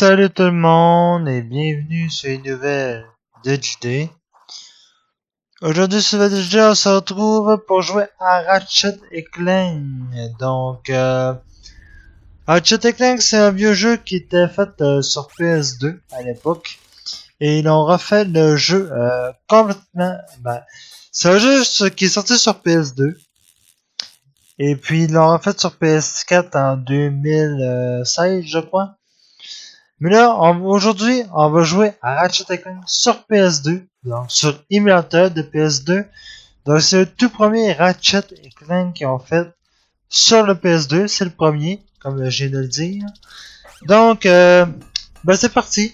Salut tout le monde et bienvenue sur une nouvelle de JD. Aujourd'hui sur le JD, on se retrouve pour jouer à Ratchet et Clank. Donc, Ratchet et Clank, c'est un vieux jeu qui était fait sur PS2 à l'époque. Et ils ont refait le jeu complètement... c'est un jeu qui est sorti sur PS2. Et puis ils l'ont refait sur PS4 en 2016, je crois. Mais là, aujourd'hui, on va jouer à Ratchet & Clank sur PS2, donc sur émulateur de PS2. Donc c'est le tout premier Ratchet & Clank qu'ils ont fait sur le PS2, c'est le premier, comme je viens de le dire. Donc, c'est parti.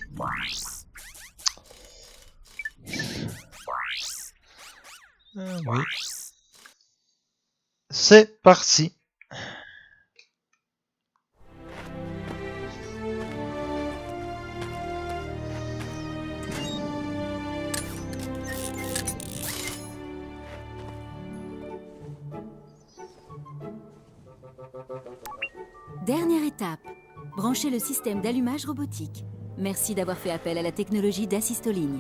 Oui. C'est parti. Dernière étape, brancher le système d'allumage robotique. Merci d'avoir fait appel à la technologie d'assist aux lignes.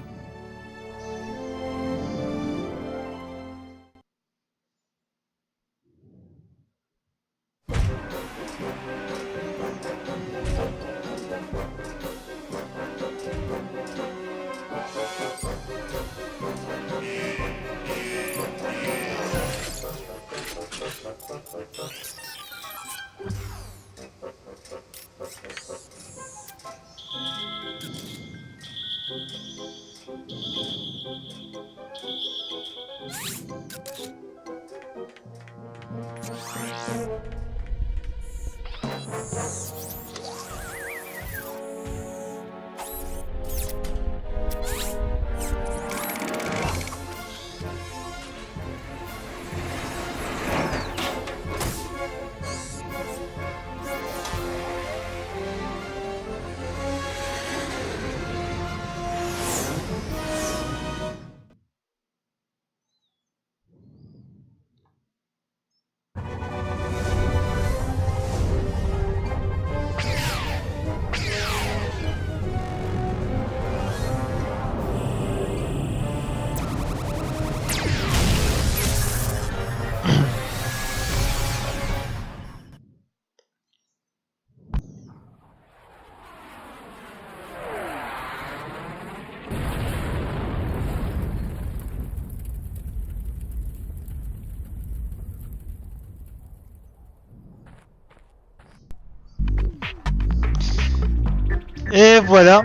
Et voilà.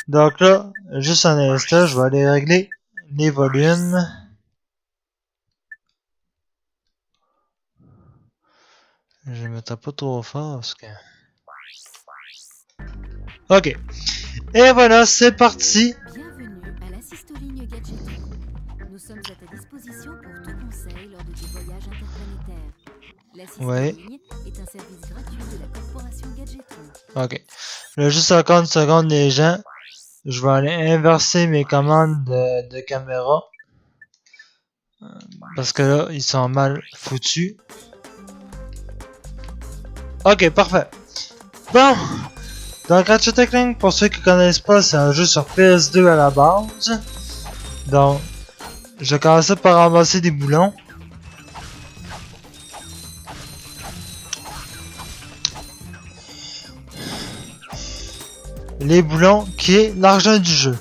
Donc là, juste un instant, je vais aller régler les volumes. Je vais mettre pas trop fort parce que... Ok. Et voilà, c'est parti. Bienvenue à l'assist aux lignes Gadgeton. Nous sommes à ta disposition pour tout conseil lors de tes voyages interplanétaires. L'assist aux lignes est un service gratuit de la corporation Gadgeton. Ok. Là, juste encore une seconde, les gens. Je vais aller inverser mes commandes de caméra. Parce que là, ils sont mal foutus. Ok, parfait. Bon. Donc, Ratchet & Clank, pour ceux qui connaissent pas, c'est un jeu sur PS2 à la base. Donc, je vais commencer par ramasser des boulons. Les boulons, qui est l'argent du jeu.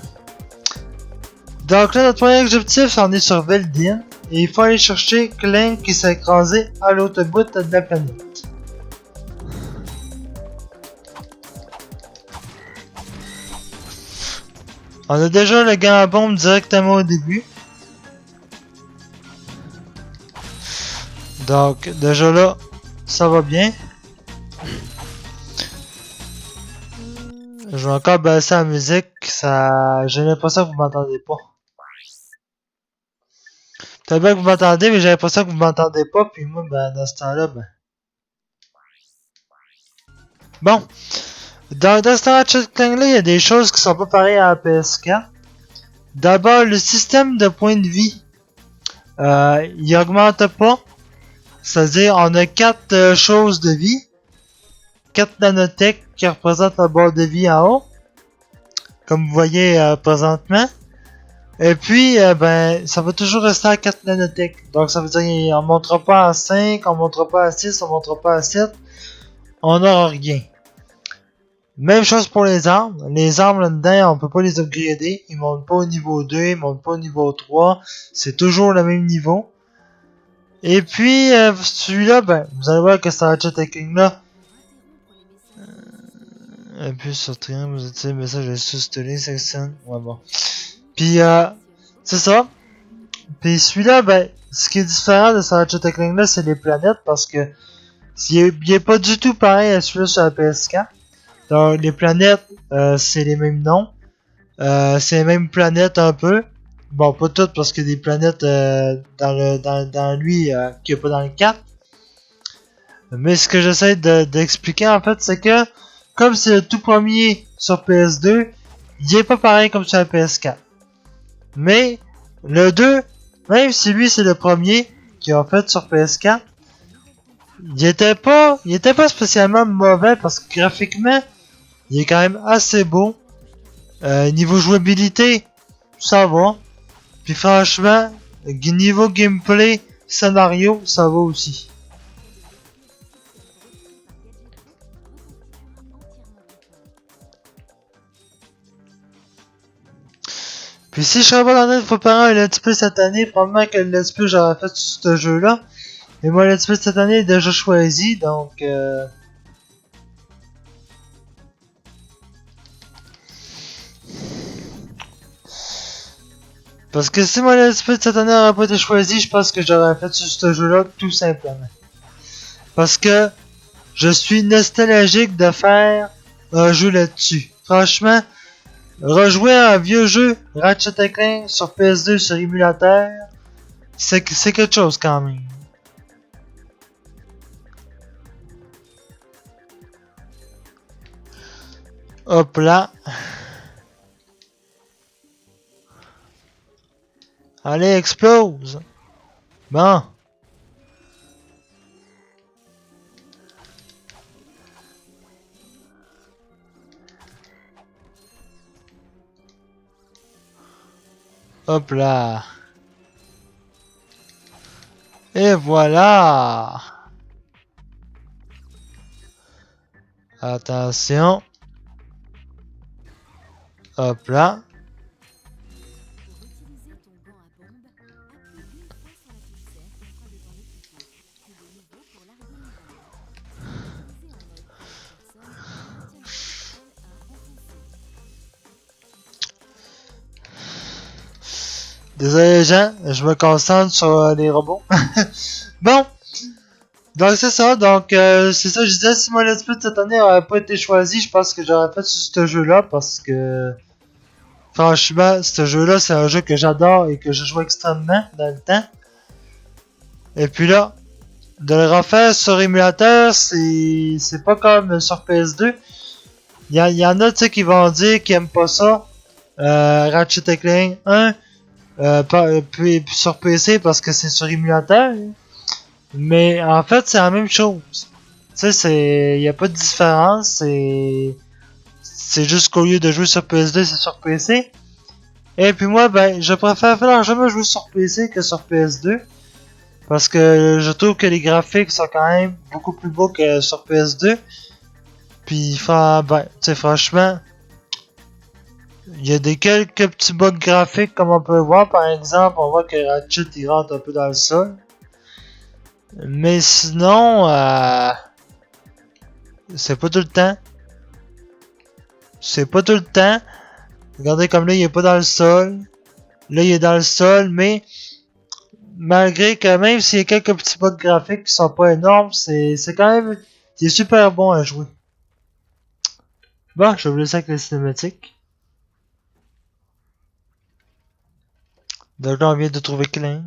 Donc là, notre premier objectif, on est sur Veldin. Et il faut aller chercher Clank qui s'est écrasé à l'autre bout de la planète. On a déjà le gant à bombe directement au début. Donc, déjà là, ça va bien. Je vais encore baisser la musique, ça... J'ai l'impression que vous m'entendez pas. Peut-être bien que vous m'entendez, mais j'ai l'impression que vous m'entendez pas, puis moi, dans ce temps-là, Bon. Dans ce Ratchet & Clank là, il y a des choses qui sont pas pareilles à la PS4. D'abord, le système de points de vie. Il augmente pas. C'est-à-dire, on a 4 choses de vie. 4 nanotech qui représentent la barre de vie en haut. Comme vous voyez présentement. Et puis, ben, ça va toujours rester à 4 nanotech. Donc, ça veut dire qu'on ne montera pas à 5, on ne montera pas à 6, on ne montera pas à 7. On n'aura rien. Même chose pour les armes. Les armes là-dedans, on peut pas les upgrader. Ils montent pas au niveau 2, ils montent pas au niveau 3. C'est toujours le même niveau. Et puis, celui-là, ben, vous allez voir que c'est Ratchet Clank là. Appuie sur triangle, vous utilisez le message de sous-télé, section. Ouais, bon. Puis, c'est ça. Puis celui-là, ben, ce qui est différent de ce Ratchet Clank là, c'est les planètes, parce que il est pas du tout pareil à celui-là sur la PS4. Donc, les planètes, c'est les mêmes noms. C'est les mêmes planètes un peu. Bon, pas toutes, parce qu'il y a des planètes dans lui qu'il n'y a pas dans le 4. Mais ce que j'essaie d'expliquer, en fait, c'est que, comme c'est le tout premier sur PS2, il est pas pareil comme sur la PS4. Mais, le 2, même si lui c'est le premier qui a fait sur PS4, il était pas spécialement mauvais, parce que graphiquement, il est quand même assez beau. Niveau jouabilité, ça va. Puis franchement, niveau gameplay, scénario, ça va aussi. Puis si je serais pas en train de préparer un let's play cette année, probablement que le let's play j'aurais fait sur ce jeu-là. Et moi, le let's play cette année est déjà choisi, donc... Parce que si mon let's play de cette année n'aurait pas été choisi, je pense que j'aurais fait sur ce jeu-là, tout simplement. Parce que je suis nostalgique de faire un jeu là-dessus. Franchement, rejouer à un vieux jeu Ratchet Clank sur PS2 sur émulateur, c'est quelque chose quand même. Hop là. Allez, explose. Bon. Hop là. Et voilà. Attention. Hop là. Désolé les gens, je me concentre sur les robots. Bon. Donc c'est ça, donc c'est ça, je disais, si mon let's play de cette année n'aurait pas été choisi, je pense que j'aurais fait sur ce jeu-là, parce que franchement, ce jeu-là, c'est un jeu que j'adore et que je joue extrêmement dans le temps. Et puis là, de le refaire sur émulateur, c'est pas comme sur PS2. Il y en a, tu sais, qui vont dire qu'ils aiment pas ça. Ratchet Clank 1, puis sur PC parce que c'est sur émulateur. Mais en fait, c'est la même chose. Tu sais, y a pas de différence. C'est juste qu'au lieu de jouer sur PS2, c'est sur PC. Et puis moi, ben, je préfère largement jouer sur PC que sur PS2. Parce que je trouve que les graphiques sont quand même beaucoup plus beaux que sur PS2. Puis, ben, tu sais, franchement, il y a quelques petits bugs graphiques comme on peut voir. Par exemple, on voit que Ratchet il rentre un peu dans le sol. Mais sinon, c'est pas tout le temps. C'est pas tout le temps. Regardez comme là, il est pas dans le sol. Là, il est dans le sol, mais malgré que même s'il y a quelques petits bugs graphiques qui sont pas énormes, c'est quand même c'est super bon à jouer. Bon, je vais vous laisser avec les cinématiques. Donc là, on vient de trouver Klein.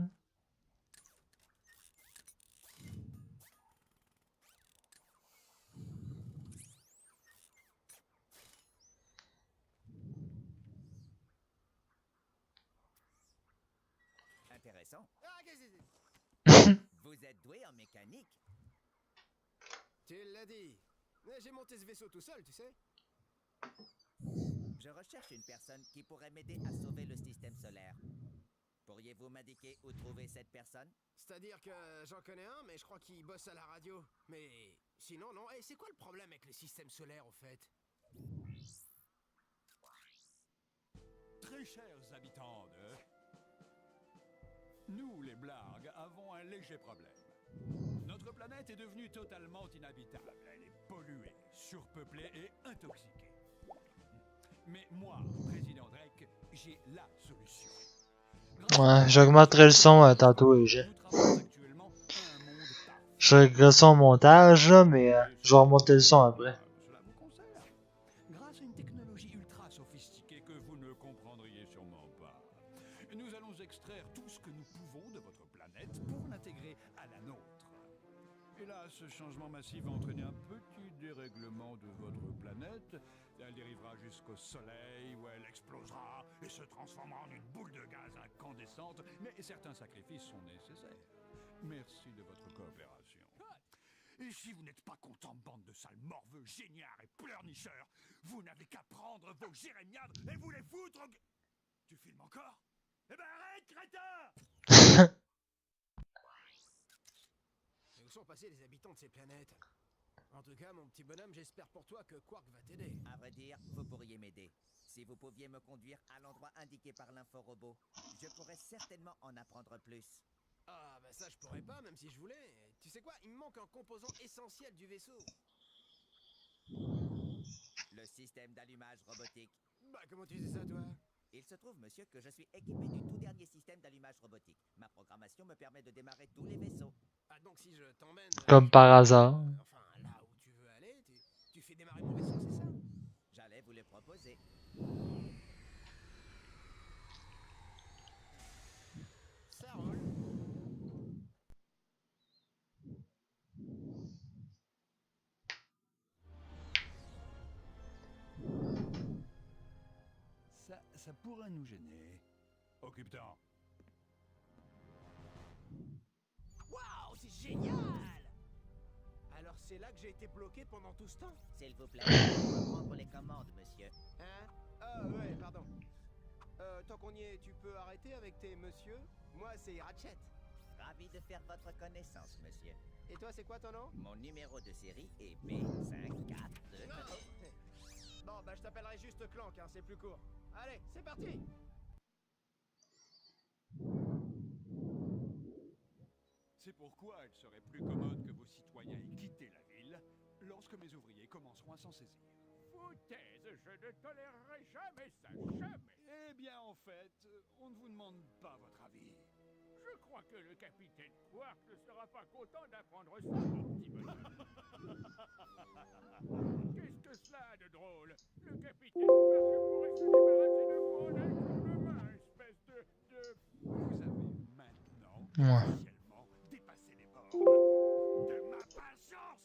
Intéressant. Vous êtes doué en mécanique. Tu l'as dit. J'ai monté ce vaisseau tout seul, tu sais. Je recherche une personne qui pourrait m'aider à sauver le système solaire. Pourriez-vous m'indiquer où trouver cette personne? C'est-à-dire que j'en connais un, mais je crois qu'il bosse à la radio. Mais sinon, non. Et c'est quoi le problème avec le système solaire, au fait? Très chers habitants de... Nous, les Blargs, avons un léger problème. Notre planète est devenue totalement inhabitable. Elle est polluée, surpeuplée et intoxiquée. Mais moi, président Drake, j'ai la solution. Ouais, j'augmenterai le son tantôt et j'ai. Je regrette son montage là, mais je vais remonter le son après. Cela vous concerne. Grâce à une technologie ultra sophistiquée que vous ne comprendriez sûrement pas, nous allons extraire tout ce que nous pouvons de votre planète pour l'intégrer à la nôtre. Et là, ce changement massif va entraîner un petit dérèglement de votre planète. Elle dérivera jusqu'au soleil où elle explosera et se transformera en une boule de gaz incandescente, mais certains sacrifices sont nécessaires. Merci de votre coopération. Et si vous n'êtes pas content, bande de sales morveux, géniards et pleurnicheurs, vous n'avez qu'à prendre vos jérémiades et vous les foutre au... Tu filmes encore? Eh ben arrête, crétin! Où sont passés les habitants de ces planètes? En tout cas, mon petit bonhomme, j'espère pour toi que Quark va t'aider. À vrai dire, vous pourriez m'aider. Si vous pouviez me conduire à l'endroit indiqué par l'info-robot, je pourrais certainement en apprendre plus. Ah, bah ça, je pourrais pas, même si je voulais. Tu sais quoi? Il me manque un composant essentiel du vaisseau. Le système d'allumage robotique. Bah, comment tu sais ça, toi? Il se trouve, monsieur, que je suis équipé du tout dernier système d'allumage robotique. Ma programmation me permet de démarrer tous les vaisseaux. Ah, donc si je t'emmène... Comme par hasard. Enfin, là où tu veux aller, tu fais démarrer mon vaisseau, c'est ça? J'allais vous le proposer. Ça roule. Ça pourrait nous gêner. Occupe-t'en. Waouh, c'est génial! Alors c'est là que j'ai été bloqué pendant tout ce temps? S'il vous plaît, reprendre les commandes, monsieur. Hein? Ah ouais, pardon. Tant qu'on y est, tu peux arrêter avec tes monsieur? Moi, c'est Ratchet. Ravi de faire votre connaissance, monsieur. Et toi, c'est quoi ton nom? Mon numéro de série est B542. Bon, bah je t'appellerai juste Clank, hein, c'est plus court. Allez, c'est parti! C'est pourquoi il serait plus commode que vos citoyens aient quitté la ville lorsque mes ouvriers commenceront à s'en saisir. Foutaise, je ne tolérerai jamais ça, jamais. Eh bien, en fait, on ne vous demande pas votre avis. Je crois que le capitaine Quark ne sera pas content d'apprendre ça, mon petit bonhomme. Qu'est-ce que cela a de drôle? Le capitaine Quark pourrait se débarrasser de vous en un jour de main, espèce de... Vous avez maintenant officiellement dépassé les bornes de ma patience.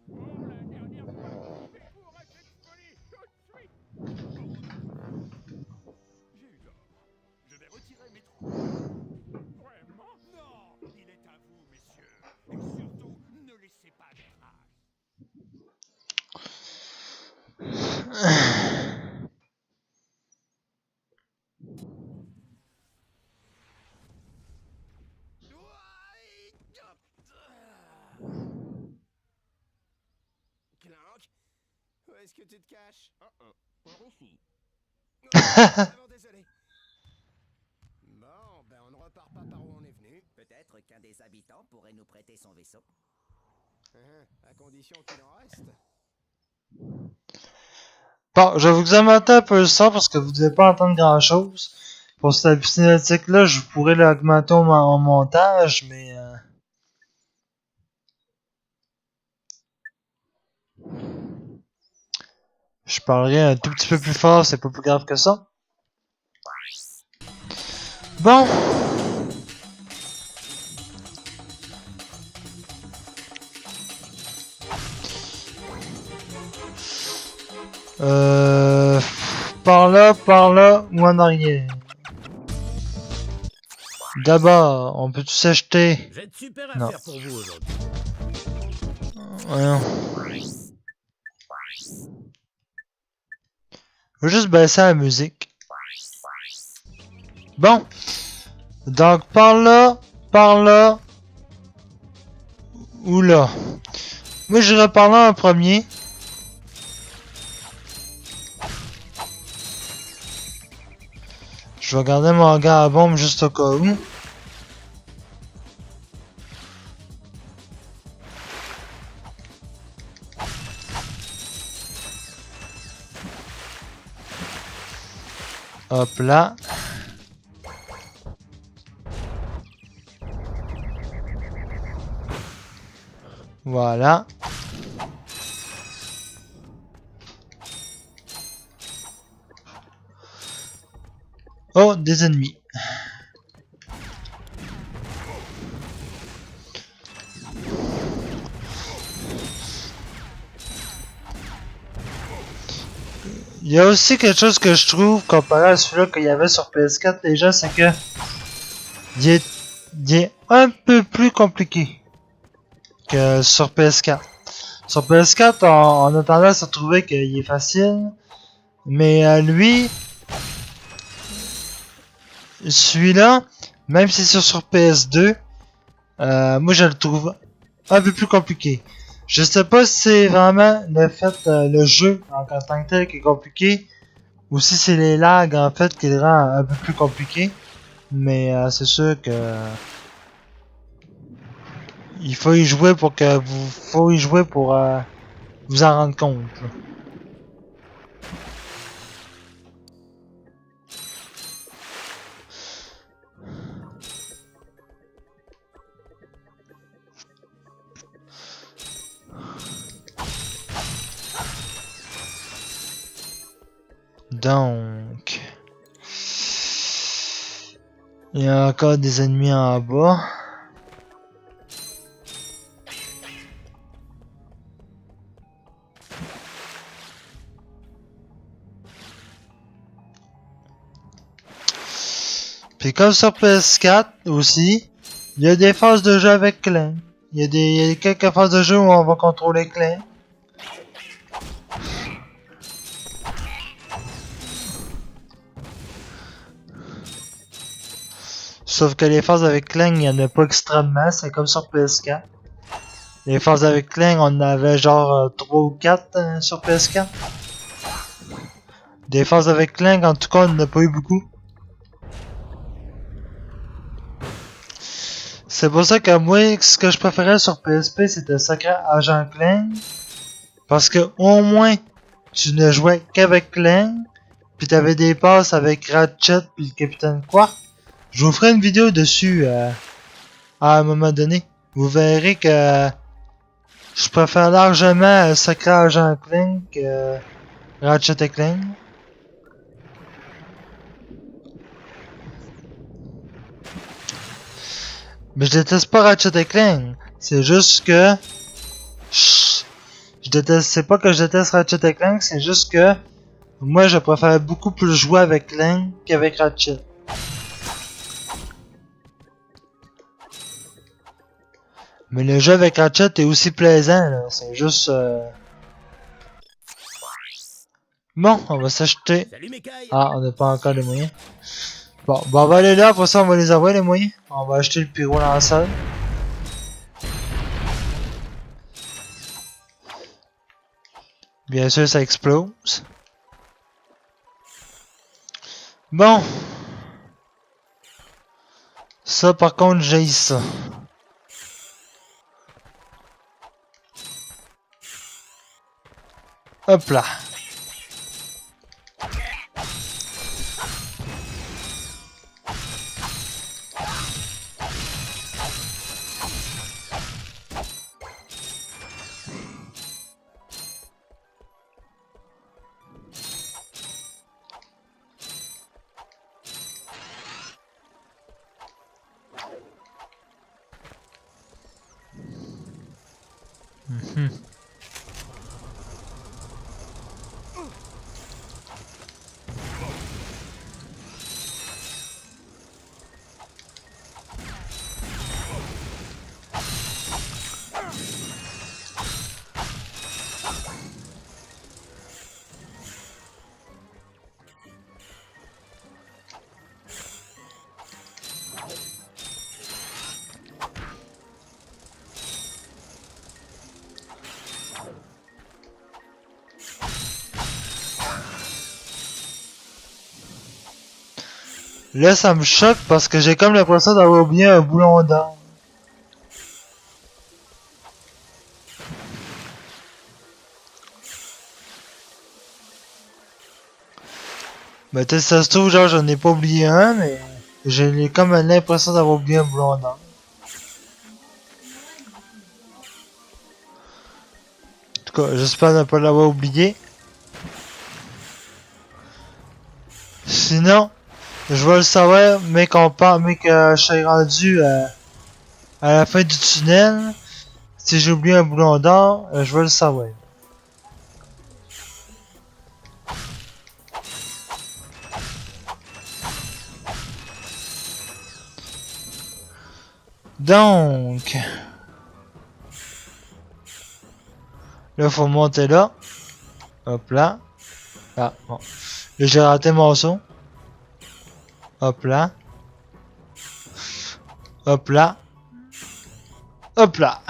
Pour la dernière fois, coupez-court à cette folie tout de suite. J'ai eu tort. Je vais retirer mes troupes. Vraiment? Non, il est à vous, messieurs. Et surtout, ne laissez pas de traces. Clank, où est-ce que tu te caches? Par ici. Vraiment désolé. Bon, ben on ne repart pas par où on est venu. Peut-être qu'un des habitants pourrait nous prêter son vaisseau. À condition qu'il en reste. Bon, je vais vous augmenter un peu le son parce que vous ne devez pas entendre grand chose. Pour cette cinématique là, je pourrais l'augmenter en montage, mais je parlerai un tout petit peu plus fort, c'est pas plus grave que ça. Bon. Par là ou en arrière. D'abord, on peut tout s'acheter. J'ai de super Non. affaires pour vous aujourd'hui. Voyons. Je vais juste baisser la musique. Bon. Donc, par là, ou là. Moi, j'irai par là en premier. Je vais garder mon gars à bombe juste au cas où. Hop là. Voilà. Oh, des ennemis. Il y a aussi quelque chose que je trouve comparé à celui-là qu'il y avait sur PS4 déjà, c'est que il est un peu plus compliqué que sur PS4. Sur PS4, on a tendance à trouver qu'il est facile, mais lui, celui-là, même si c'est sur PS2, moi je le trouve un peu plus compliqué. Je sais pas si c'est vraiment le fait, le jeu en tant que tel qui est compliqué, ou si c'est les lags en fait qui le rend un peu plus compliqué. Mais c'est sûr que il faut y jouer pour que vous vous en rendre compte. Là. Donc, il y a encore des ennemis en bas. Puis comme sur PS4 aussi, il y a des phases de jeu avec Clank. Il y a quelques phases de jeu où on va contrôler Clank. Sauf que les phases avec Clank, il n'y en a pas extrêmement, c'est comme sur PS4. Les phases avec Clank, on en avait genre 3 ou 4 sur PS4. Des phases avec Clank, en tout cas, on n'en a pas eu beaucoup. C'est pour ça que moi, ce que je préférais sur PSP, c'était Sacré Agent Clank. Parce que au moins, tu ne jouais qu'avec Clank. Puis t'avais des passes avec Ratchet puis le Capitaine Quark. Je vous ferai une vidéo dessus à un moment donné. Vous verrez que je préfère largement Sacré Agent Clank que Ratchet et Clank. Mais je déteste pas Ratchet et Clank. C'est juste que c'est pas que je déteste Ratchet et Clank, c'est juste que moi je préfère beaucoup plus jouer avec Clank qu'avec Ratchet. Mais le jeu avec Ratchet est aussi plaisant, là. C'est juste... Bon, on va s'acheter... Ah, on n'a pas encore les moyens. Bon, on va aller là, pour ça on va les avoir les moyens. On va acheter le pyro dans la salle. Bien sûr, ça explose. Bon. Ça, par contre, j'ai ça. Hop là. Là, ça me choque parce que j'ai comme l'impression d'avoir oublié un boulon d'or. Ben, peut-être ça se trouve, genre, j'en ai pas oublié un, mais j'ai comme l'impression d'avoir oublié un boulon d'or. En tout cas, j'espère ne pas l'avoir oublié. Sinon, je vais le savoir, mais que je suis rendu à la fin du tunnel. Si j'ai oublié un boulon d'or, je vais le savoir. Donc, là, faut monter là. Hop là. Ah, bon. Là, j'ai raté mon saut. Hop là. Hop là. Hop là.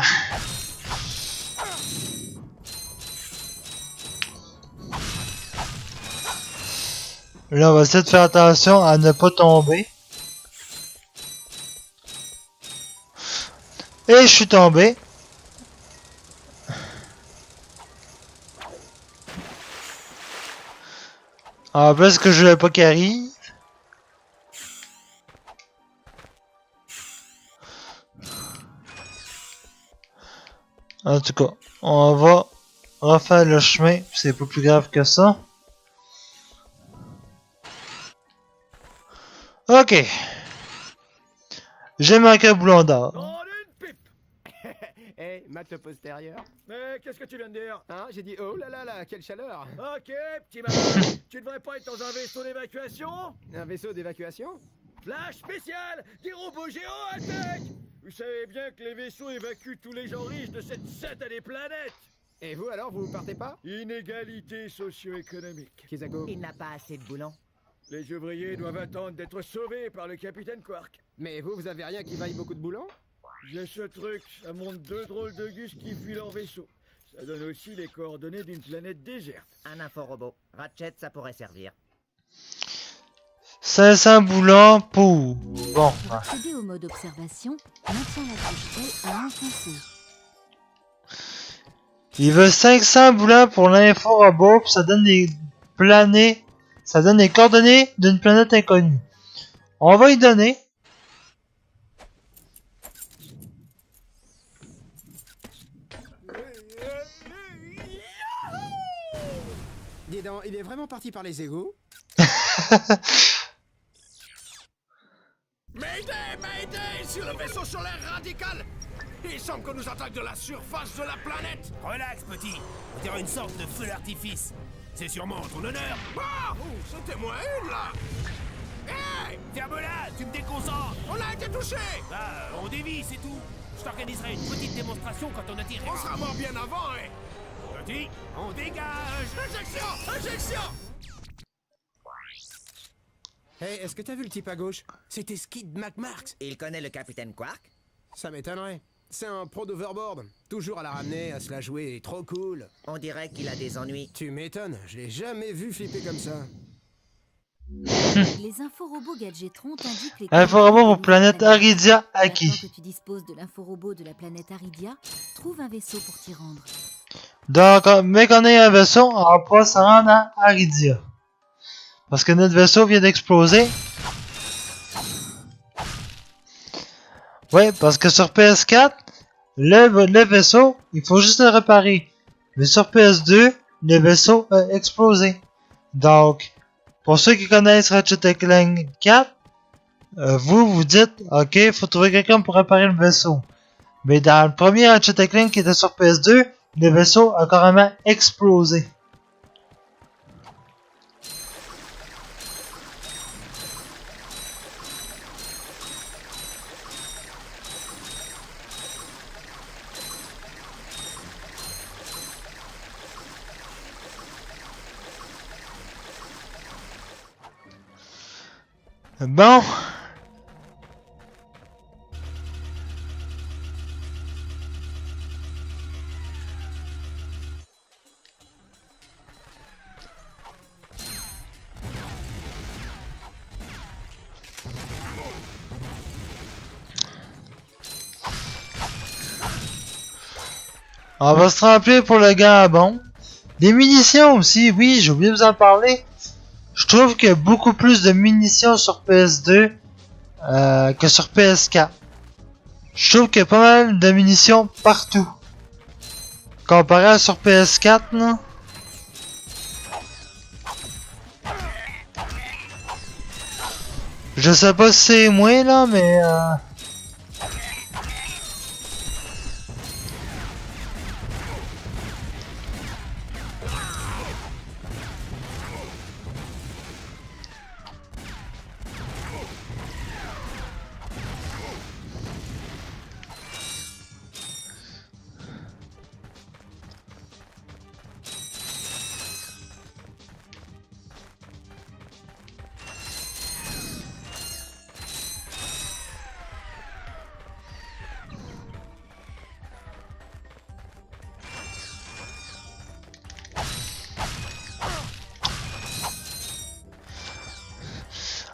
Là, on va essayer de faire attention à ne pas tomber. Et je suis tombé. En plus que je voulais pas qu'il arrive. En tout cas, on va refaire le chemin. C'est pas plus grave que ça. Ok. J'ai manqué un boulon d'or. Oh, une pipe. Hey, maths postérieur. Mais qu'est-ce que tu viens de dire? Hein, j'ai dit oh là là là, quelle chaleur. Ok, petit malin, tu devrais pas être dans un vaisseau d'évacuation? Un vaisseau d'évacuation? Flash spécial, des robots géants attaquent! Vous savez bien que les vaisseaux évacuent tous les gens riches de cette set à des planètes. Et vous alors, vous partez pas? Inégalité socio-économique. Kizago. Il n'a pas assez de boulons. Les ouvriers doivent attendre d'être sauvés par le capitaine Quark. Mais vous avez rien qui vaille beaucoup de boulons? J'ai ce truc, ça montre deux drôles de gus qui fuient leur vaisseau. Ça donne aussi les coordonnées d'une planète déserte. Un inforobot. Ratchet, ça pourrait servir. 500 boulons pour... Bon. Pour accéder au mode observation, maintiens la touche L à enfoncer. Il veut 500 boulons pour l'info-robot, puis ça donne des planètes... Ça donne les coordonnées d'une planète inconnue. On va y donner. Dis donc, il est vraiment parti par les égouts? Mayday, Mayday, sur le vaisseau solaire radical. Il semble qu'on nous attaque de la surface de la planète. Relax, petit. On dirait une sorte de feu d'artifice. C'est sûrement ton honneur. Ah, c'était moi une, là. Hey, Ferme-la, tu me déconcentres. on a été touché. Bah, on dévie, c'est tout. Je t'organiserai une petite démonstration quand on atterrira. On sera mort bien avant, hein. Petit, on dégage. Injection, injection. Hey, est-ce que t'as vu le type à gauche? C'était Skid McMarx. Il connaît le capitaine Quark? Ça m'étonnerait. C'est un pro d'overboard. Toujours à la ramener, à se la jouer, trop cool. On dirait qu'il a des ennuis. Tu m'étonnes, je l'ai jamais vu flipper comme ça. Les inforobots Gadgetron t'indiquent les Inforobot coordonnées pour planète Aridia Maintenant acquis. que tu disposes de l'inforobot de la planète Aridia, trouve un vaisseau pour t'y rendre. Donc, mais qu'on ait un vaisseau, on va pas se rendre à Aridia. Parce que notre vaisseau vient d'exploser. Ouais, parce que sur PS4, le vaisseau, il faut juste le réparer. Mais sur PS2, le vaisseau a explosé. Donc, pour ceux qui connaissent Ratchet & Clank 4, vous dites, ok, faut trouver quelqu'un pour réparer le vaisseau. Mais dans le premier Ratchet & Clank qui était sur PS2, le vaisseau a carrément explosé. Bon. On va se remplir pour le gabon. Des munitions aussi, oui, j'ai oublié de vous en parler. Je trouve qu'il y a beaucoup plus de munitions sur PS2 que sur PS4. Je trouve qu'il y a pas mal de munitions partout. Comparé à sur PS4, là. Je sais pas si c'est moi là, mais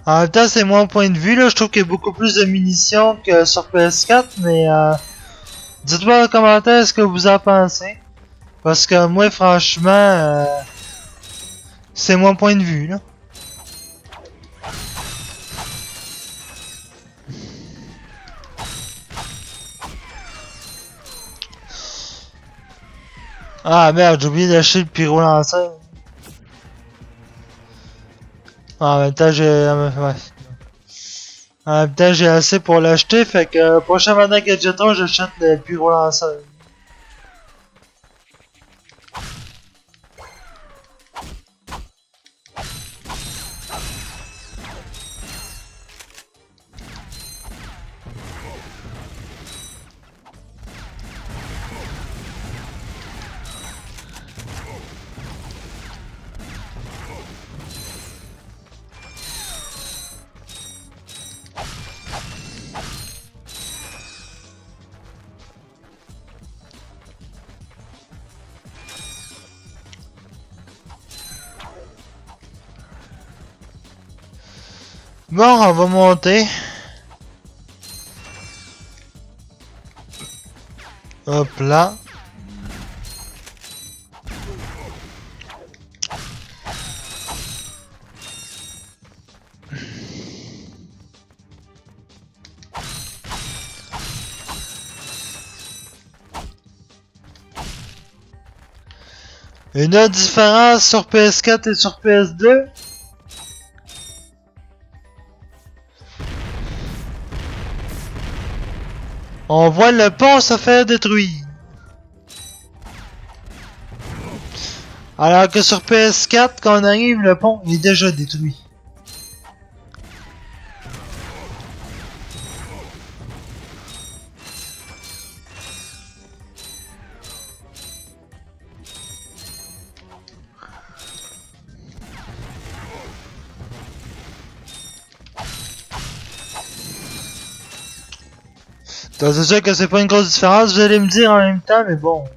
en même temps c'est mon point de vue là. Je trouve qu'il y a beaucoup plus de munitions que sur PS4, mais dites-moi dans les commentaires ce que vous en pensez. Parce que moi franchement, c'est mon point de vue là. Ah merde, j'ai oublié d'acheter le pyro lanceur. En même temps, ouais. En même temps, j'ai assez pour l'acheter, fait que prochain mandat gadgeton, j'achète le pyro lanceur. Bon, on va monter. Hop là. Une autre différence sur PS4 et sur PS2. On voit le pont se faire détruire. Alors que sur PS4, quand on arrive, le pont est déjà détruit. Donc c'est sûr que c'est pas une grosse différence, vous allez me dire en même temps, mais bon.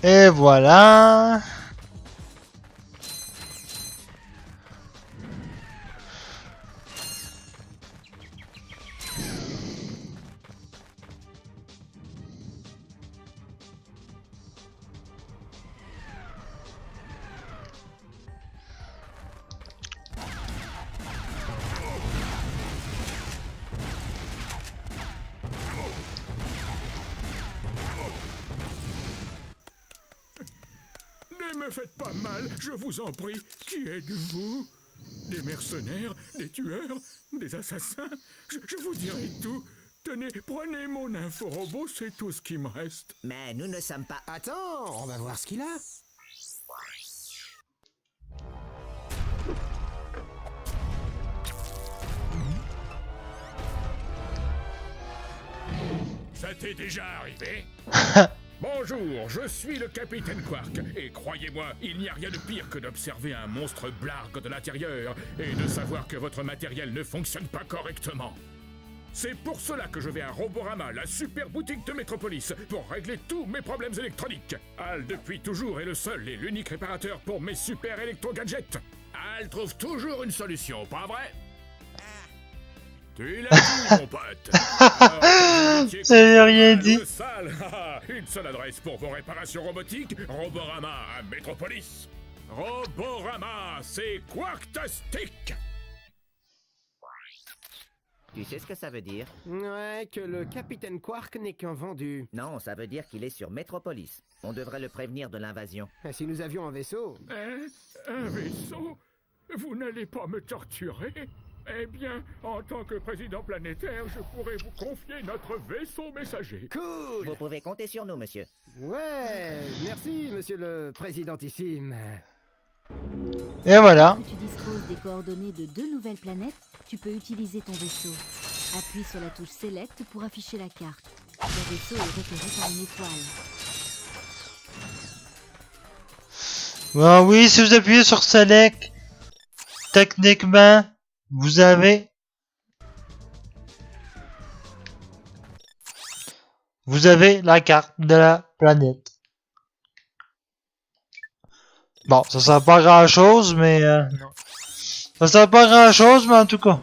Et voilà. me faites pas mal, je vous en prie. Qui êtes-vous? Des mercenaires? Des tueurs? Des assassins? Je vous dirai tout. Tenez, prenez mon inforobot, c'est tout ce qui me reste. Mais nous ne sommes pas... Attends, on va voir ce qu'il a. Ça t'est déjà arrivé? Bonjour, je suis le capitaine Quark, et croyez-moi, il n'y a rien de pire que d'observer un monstre blargue de l'intérieur et de savoir que votre matériel ne fonctionne pas correctement. C'est pour cela que je vais à Roborama, la super boutique de Metropolis, pour régler tous mes problèmes électroniques. Al, depuis toujours, est le seul et l'unique réparateur pour mes super électro-gadgets. Al trouve toujours une solution, pas vrai? Tu l'as dit, mon pote. J'ai rien dit. Une seule adresse pour vos réparations robotiques, Roborama à Metropolis. Roborama, c'est Quarktastic. Tu sais ce que ça veut dire? Ouais, que le capitaine Quark n'est qu'un vendu. Non, ça veut dire qu'il est sur Metropolis. On devrait le prévenir de l'invasion. Et si nous avions un vaisseau? Hein? Un vaisseau? Vous n'allez pas me torturer? Eh bien, en tant que président planétaire, je pourrais vous confier notre vaisseau messager. Cool! Vous pouvez compter sur nous, monsieur. Ouais, merci, monsieur le présidentissime. Et voilà. Si tu disposes des coordonnées de 2 nouvelles planètes, tu peux utiliser ton vaisseau. Appuie sur la touche Select pour afficher la carte. Ton vaisseau est repéré par une étoile. Bon, oui, si vous appuyez sur Select, techniquement, vous avez la carte de la planète. Bon, ça sert pas à grand chose, mais non. Ça sert pas à grand chose, mais en tout cas.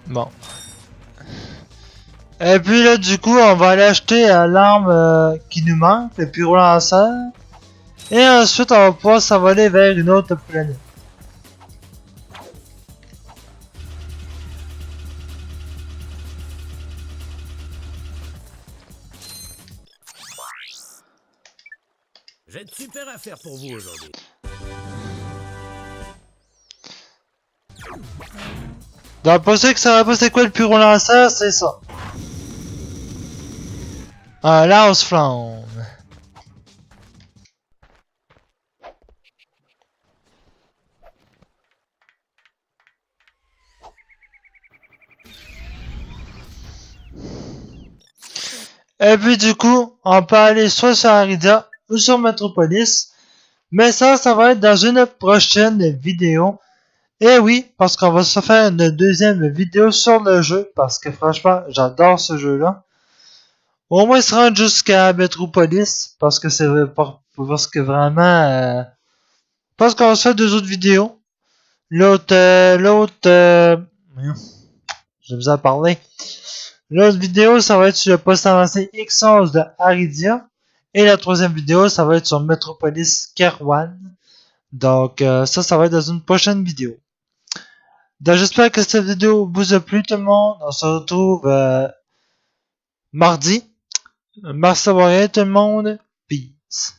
Bon. Et puis là, du coup, on va aller acheter l'arme qui nous manque, le pyro-lanceur. Et ensuite, on va pouvoir s'envoler vers une autre planète. J'ai de super affaires pour vous aujourd'hui. Donc, pour ceux qui savent pas c'est quoi le pyro-lanceur, c'est ça. Un lance-flamme. Et puis du coup, on peut aller soit sur Aridia ou sur Metropolis. Mais ça va être dans une prochaine vidéo. Et oui, parce qu'on va se faire une deuxième vidéo sur le jeu. Parce que franchement, j'adore ce jeu-là. Au moins se rendre jusqu'à Metropolis. Parce que c'est parce que vraiment... parce qu'on va se faire 2 autres vidéos. L'autre... je vous en parler. L'autre vidéo, ça va être sur le poste avancé X11 de Aridia. Et la 3e vidéo, ça va être sur Metropolis Kerwan. Donc, ça va être dans une prochaine vidéo. Donc, j'espère que cette vidéo vous a plu tout le monde. On se retrouve mardi. Merci d'avoir été tout le monde. Peace.